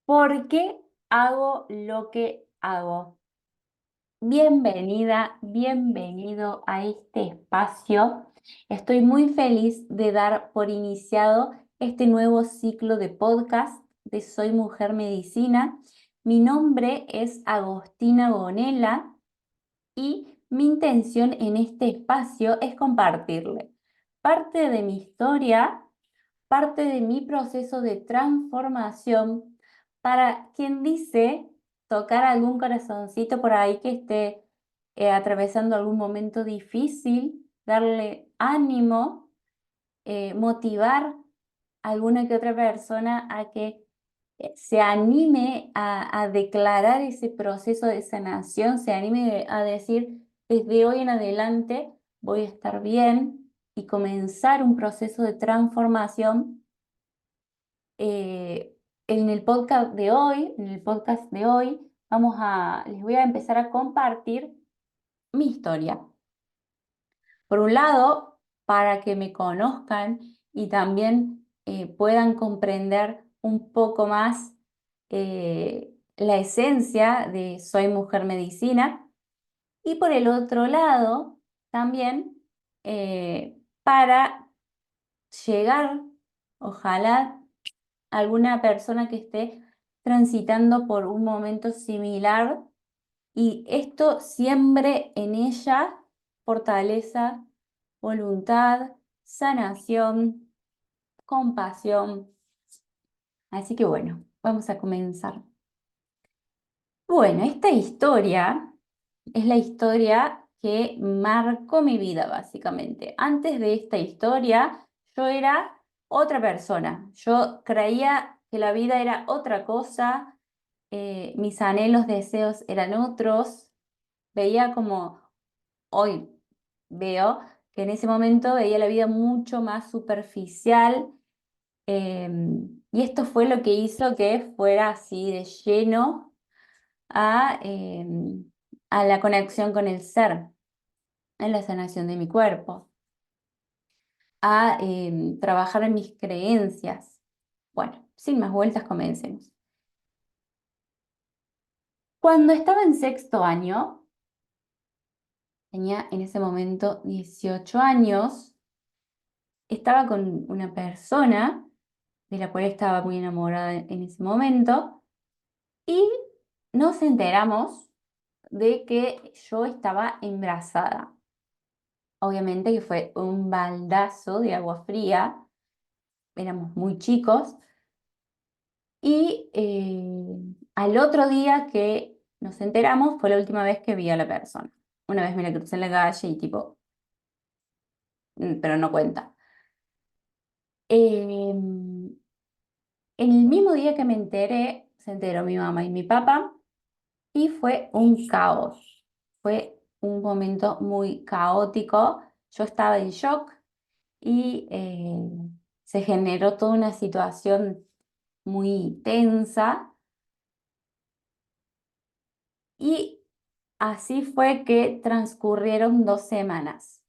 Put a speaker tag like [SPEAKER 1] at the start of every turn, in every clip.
[SPEAKER 1] ¿Por qué hago lo que hago? Bienvenida, bienvenido a este espacio. Estoy muy feliz de dar por iniciado este nuevo ciclo de podcast de Soy Mujer Medicina. Mi nombre es Agostina Gonela y mi intención en este espacio es compartirle parte de mi historia, parte de mi proceso de transformación para quien dice tocar algún corazoncito por ahí que esté atravesando algún momento difícil, darle ánimo, motivar a alguna que otra persona a que se anime a declarar ese proceso de sanación, se anime a decir, desde hoy en adelante voy a estar bien y comenzar un proceso de transformación. eh, en el podcast de hoy, les voy a empezar a compartir mi historia. Por un lado, para que me conozcan y también puedan comprender un poco más la esencia de Soy Mujer Medicina. Y por el otro lado, también para llegar, ojalá, a alguna persona que esté transitando por un momento similar y esto siembre en ella fortaleza, voluntad, sanación, compasión. Así que bueno, vamos a comenzar. Bueno, esta historia es la historia que marcó mi vida, básicamente. Antes de esta historia, yo era otra persona. Yo creía que la vida era otra cosa, mis anhelos, deseos eran otros. Veía como hoy veo que en ese momento veía la vida mucho más superficial, y esto fue lo que hizo que fuera así de lleno a, a la conexión con el ser, en la sanación de mi cuerpo, a trabajar en mis creencias. Bueno, sin más vueltas, comencemos. Cuando estaba en sexto año, tenía en ese momento 18 años, estaba con una persona de la cual estaba muy enamorada en ese momento, y nos enteramos de que yo estaba embarazada. Obviamente que fue un baldazo de agua fría, éramos muy chicos, y al otro día que nos enteramos fue la última vez que vi a la persona. Una vez me la crucé en la calle y tipo, pero no cuenta. En el mismo día que me enteré, se enteró mi mamá y mi papá. Y fue un caos, fue un momento muy caótico. Yo estaba en shock y se generó toda una situación muy tensa. Y así fue que transcurrieron 2 semanas.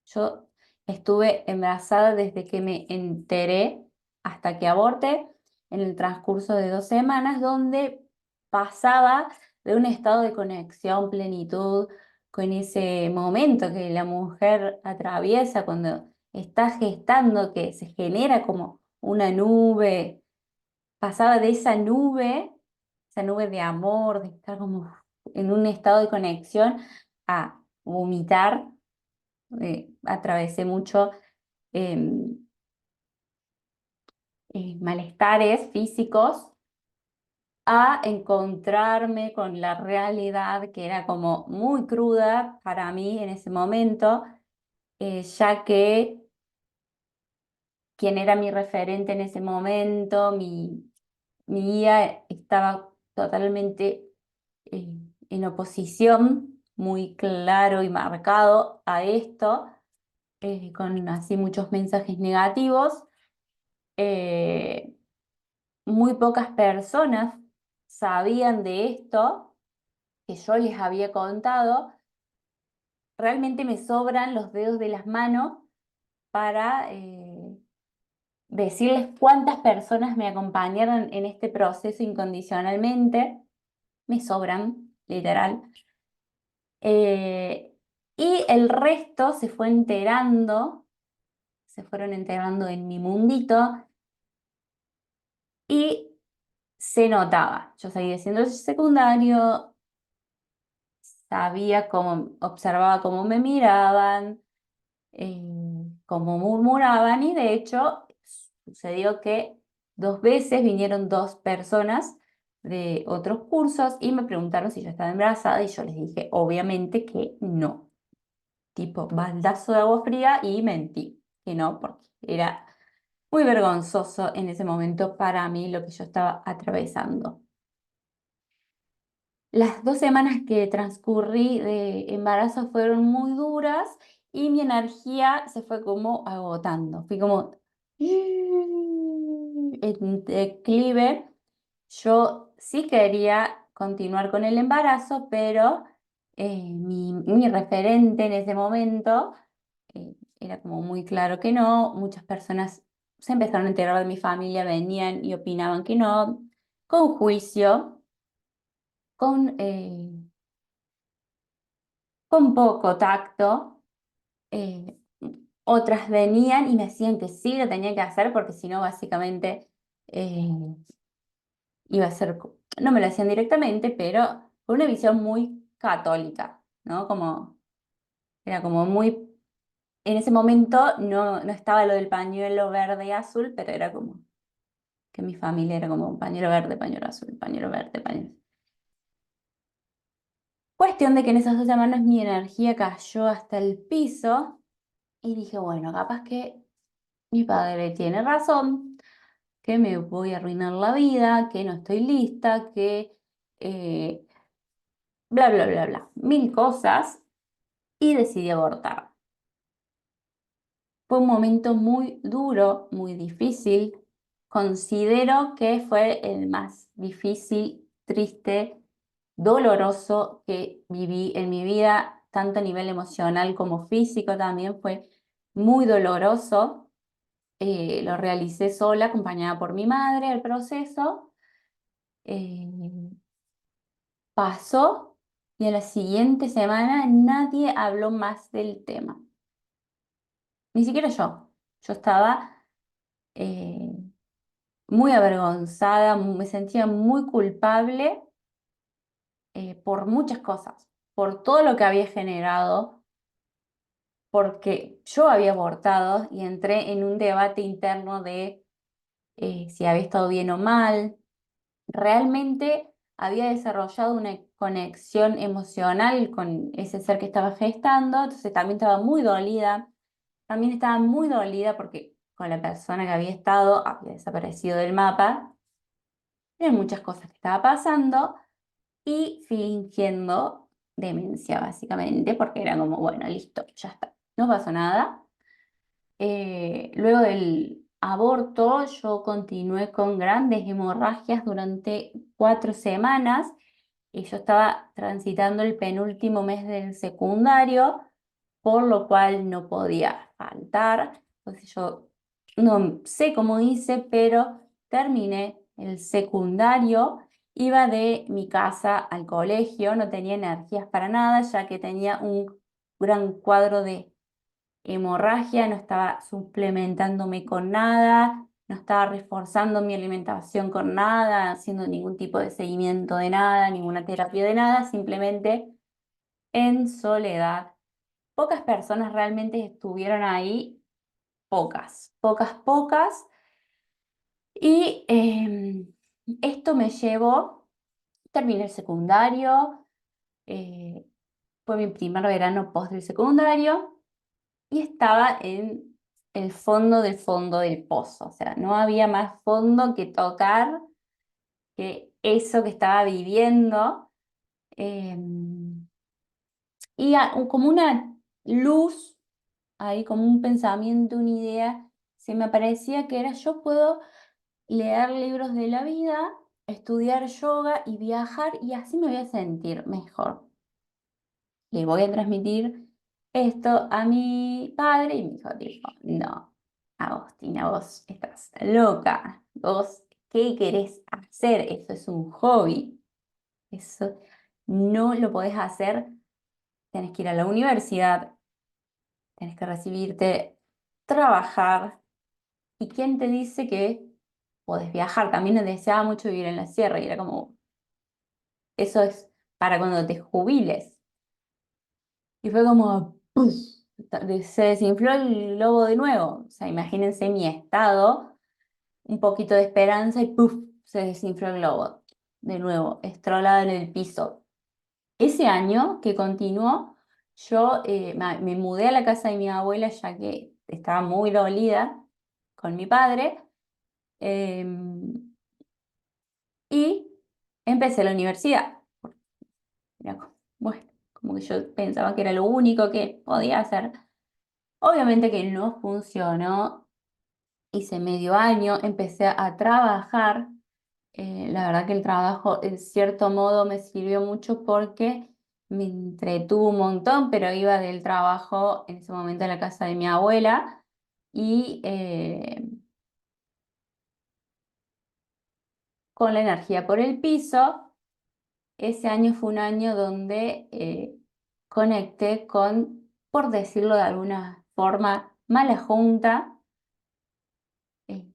[SPEAKER 1] Yo estuve embarazada desde que me enteré hasta que aborté, en el transcurso de 2 semanas, donde pasaba de un estado de conexión, plenitud, con ese momento que la mujer atraviesa cuando está gestando, que se genera como una nube. Pasaba de esa nube de amor, de estar como en un estado de conexión, a vomitar. Atravesé mucho em, malestares físicos, a encontrarme con la realidad que era como muy cruda para mí en ese momento, ya que quien era mi referente en ese momento, mi guía, estaba totalmente en oposición, muy claro y marcado a esto, con así muchos mensajes negativos. Eh, Muy pocas personas sabían de esto que yo les había contado. Realmente me sobran los dedos de las manos para decirles cuántas personas me acompañaron en este proceso incondicionalmente. Me sobran, literal. Eh, y el resto se fueron enterando en mi mundito y se notaba. Yo seguía haciendo el secundario, sabía cómo, observaba cómo me miraban, cómo murmuraban y de hecho sucedió que 2 veces vinieron 2 personas de otros cursos y me preguntaron si yo estaba embarazada y yo les dije obviamente que no, tipo baldazo de agua fría y mentí que no porque era muy vergonzoso en ese momento para mí lo que yo estaba atravesando. Las 2 semanas que transcurrí de embarazo fueron muy duras y mi energía se fue como agotando. Fui como en declive. Yo sí quería continuar con el embarazo, pero mi referente en ese momento era como muy claro que no. Muchas personas se empezaron a enterar de mi familia, venían y opinaban que no, con juicio, con... con poco tacto. eh, Otras venían y me decían que sí, lo tenía que hacer porque si no, básicamente eh, iba a ser, no me lo decían directamente, pero con una visión muy católica, ¿no? Como, era como muy, en ese momento no estaba lo del pañuelo verde y azul, pero era como que mi familia era como pañuelo verde, pañuelo azul, pañuelo verde, pañuelo. Cuestión de que en esas 2 semanas mi energía cayó hasta el piso y dije, bueno, capaz que mi padre tiene razón, que me voy a arruinar la vida, que no estoy lista, que eh, bla, bla, bla, bla, mil cosas, y decidí abortar. Fue un momento muy duro, muy difícil. Considero que fue el más difícil, triste, doloroso que viví en mi vida, tanto a nivel emocional como físico también fue muy doloroso. Lo realicé sola, acompañada por mi madre, el proceso. Eh, Pasó y a la siguiente semana nadie habló más del tema. Ni siquiera yo. Yo estaba eh, muy avergonzada, me sentía muy culpable por muchas cosas, por todo lo que había generado, porque yo había abortado y entré en un debate interno de si había estado bien o mal. Realmente había desarrollado una conexión emocional con ese ser que estaba gestando, entonces también estaba muy dolida. También estaba muy dolida porque con la persona que había estado había desaparecido del mapa. Eran muchas cosas que estaba pasando y fingiendo demencia, básicamente, porque era como, bueno, listo, ya está, no pasó nada. Luego del aborto, yo continué con grandes hemorragias durante 4 semanas y yo estaba transitando el penúltimo mes del secundario, por lo cual no podía faltar. Entonces yo no sé cómo hice, pero terminé el secundario, iba de mi casa al colegio, no tenía energías para nada, ya que tenía un gran cuadro de hemorragia, no estaba suplementándome con nada, no estaba reforzando mi alimentación con nada, haciendo ningún tipo de seguimiento de nada, ninguna terapia de nada, simplemente en soledad. Pocas personas realmente estuvieron ahí, pocas, pocas, pocas. Y esto me llevó, terminé el secundario, eh, fue mi primer verano post del secundario. Y estaba en el fondo del pozo, o sea, no había más fondo que tocar que eso que estaba viviendo. eh, Como una luz, ahí como un pensamiento, una idea, se me parecía que era yo puedo leer libros de la vida, estudiar yoga y viajar y así me voy a sentir mejor. Le voy a transmitir esto a mi padre y me dijo, tipo, no. Agostina, vos estás loca. Vos, ¿qué querés hacer? Eso es un hobby. Eso no lo podés hacer. Tenés que ir a la universidad, tenés que recibirte, trabajar. ¿Y quién te dice que podés viajar? También deseaba mucho vivir en la sierra y era como, eso es para cuando te jubiles. Y fue como, ¡puf! Se desinfló el globo de nuevo. O sea, imagínense mi estado, un poquito de esperanza y ¡puf! Se desinfló el globo. De nuevo, estrolada en el piso. Ese año que continuó, yo me mudé a la casa de mi abuela ya que estaba muy dolida con mi padre y empecé la universidad. Era bueno, como que yo pensaba que era lo único que podía hacer. Obviamente que no funcionó, hice medio año, empecé a trabajar. La verdad que el trabajo en cierto modo me sirvió mucho porque me entretuvo un montón, pero iba del trabajo en ese momento a la casa de mi abuela y con la energía por el piso, ese año fue un año donde conecté con, por decirlo de alguna forma, mala junta.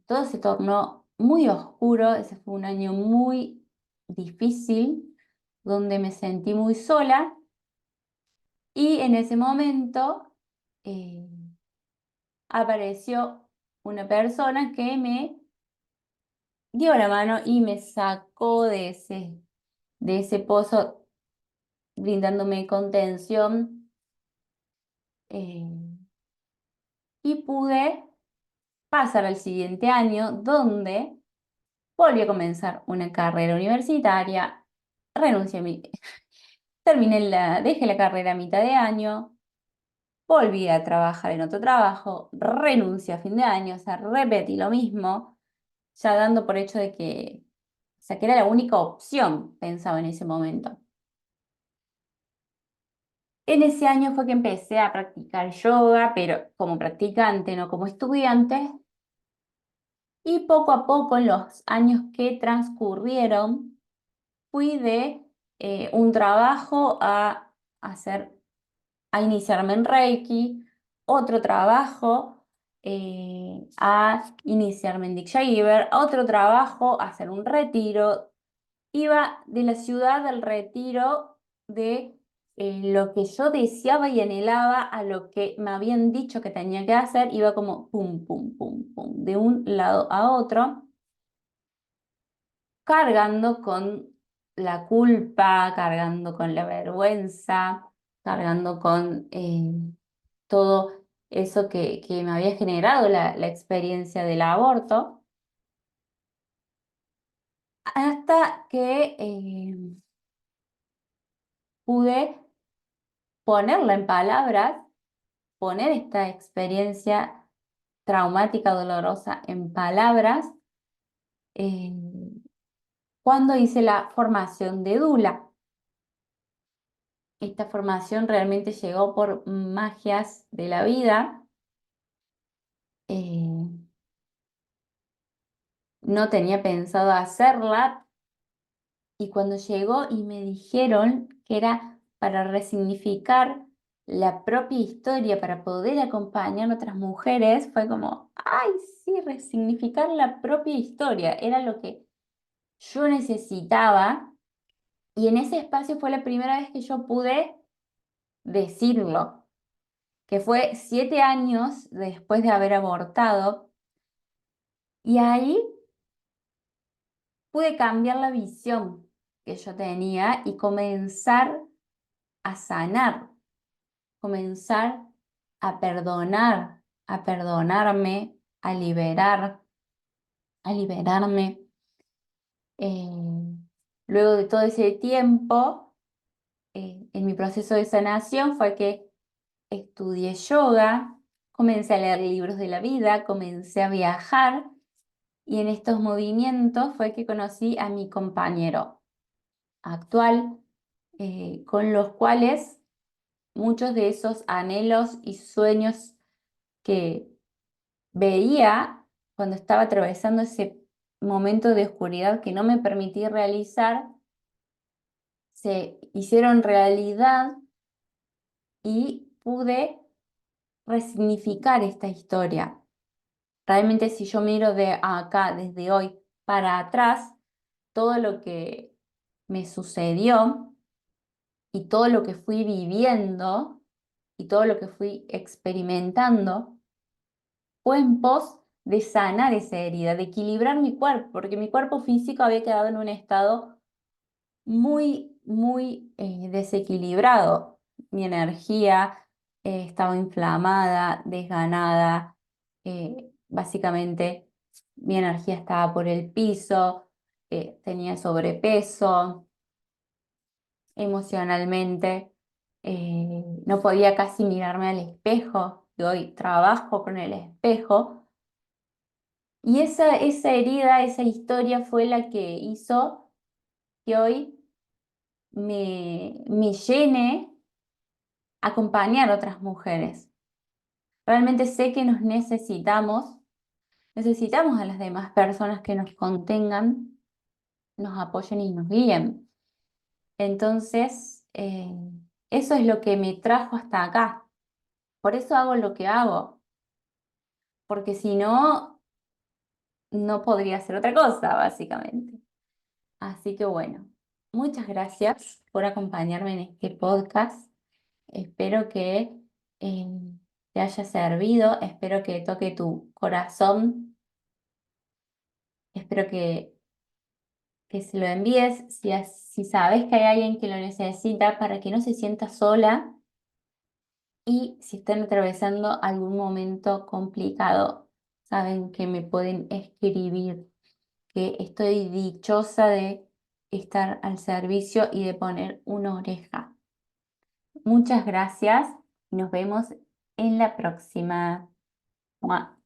[SPEAKER 1] Todo se tornó muy oscuro, ese fue un año muy difícil, donde me sentí muy sola y en ese momento eh, apareció una persona que me dio la mano y me sacó de ese pozo, brindándome contención eh, y pude pasar al siguiente año donde volví a comenzar una carrera universitaria, renuncié a mi, dejé la carrera a mitad de año, volví a trabajar en otro trabajo, renuncié a fin de año, o sea, repetí lo mismo, ya dando por hecho de que, o sea, que era la única opción, pensaba en ese momento. En ese año fue que empecé a practicar yoga, pero como practicante, no como estudiante, y poco a poco, en los años que transcurrieron, fui de un trabajo a hacer a iniciarme en Reiki, otro trabajo a iniciarme en Diksha Giver, otro trabajo a hacer un retiro. Iba de la ciudad al retiro de lo que yo deseaba y anhelaba a lo que me habían dicho que tenía que hacer, iba como pum, pum, pum, pum, de un lado a otro, cargando con la culpa, cargando con la vergüenza, cargando con todo eso que me había generado la experiencia del aborto, hasta que pude ponerla en palabras, poner esta experiencia traumática, dolorosa en palabras, eh, cuando hice la formación de Dula. Esta formación realmente llegó por magias de la vida. eh, no tenía pensado hacerla, y cuando llegó y me dijeron que era para resignificar la propia historia, para poder acompañar a otras mujeres, fue como, ay, sí, resignificar la propia historia, era lo que yo necesitaba. Y en ese espacio fue la primera vez que yo pude decirlo, que fue 7 años después de haber abortado, y ahí pude cambiar la visión que yo tenía y comenzar a sanar, comenzar a perdonarme, a liberarme. Eh, Luego de todo ese tiempo, en mi proceso de sanación fue que estudié yoga, comencé a leer libros de la vida, comencé a viajar y en estos movimientos fue que conocí a mi compañero actual, con los cuales muchos de esos anhelos y sueños que veía cuando estaba atravesando ese momento de oscuridad que no me permití realizar, se hicieron realidad y pude resignificar esta historia. Realmente si yo miro de acá, desde hoy para atrás, todo lo que me sucedió y todo lo que fui viviendo y todo lo que fui experimentando fue en pos de sanar esa herida, de equilibrar mi cuerpo, porque mi cuerpo físico había quedado en un estado muy desequilibrado. Mi energía estaba inflamada, desganada, básicamente mi energía estaba por el piso, tenía sobrepeso emocionalmente, no podía casi mirarme al espejo, y hoy trabajo con el espejo, y esa herida, esa historia fue la que hizo que hoy me llene acompañar a otras mujeres. Realmente sé que nos necesitamos a las demás personas que nos contengan, nos apoyen y nos guíen. Entonces, eso es lo que me trajo hasta acá. Por eso hago lo que hago, porque si no, no podría hacer otra cosa, básicamente. Así que bueno, muchas gracias por acompañarme en este podcast. Espero que eh, te haya servido, espero que toque tu corazón, espero que se lo envíes si sabes que hay alguien que lo necesita para que no se sienta sola y si están atravesando algún momento complicado, saben que me pueden escribir, que estoy dichosa de estar al servicio y de poner una oreja. Muchas gracias y nos vemos en la próxima. Mua.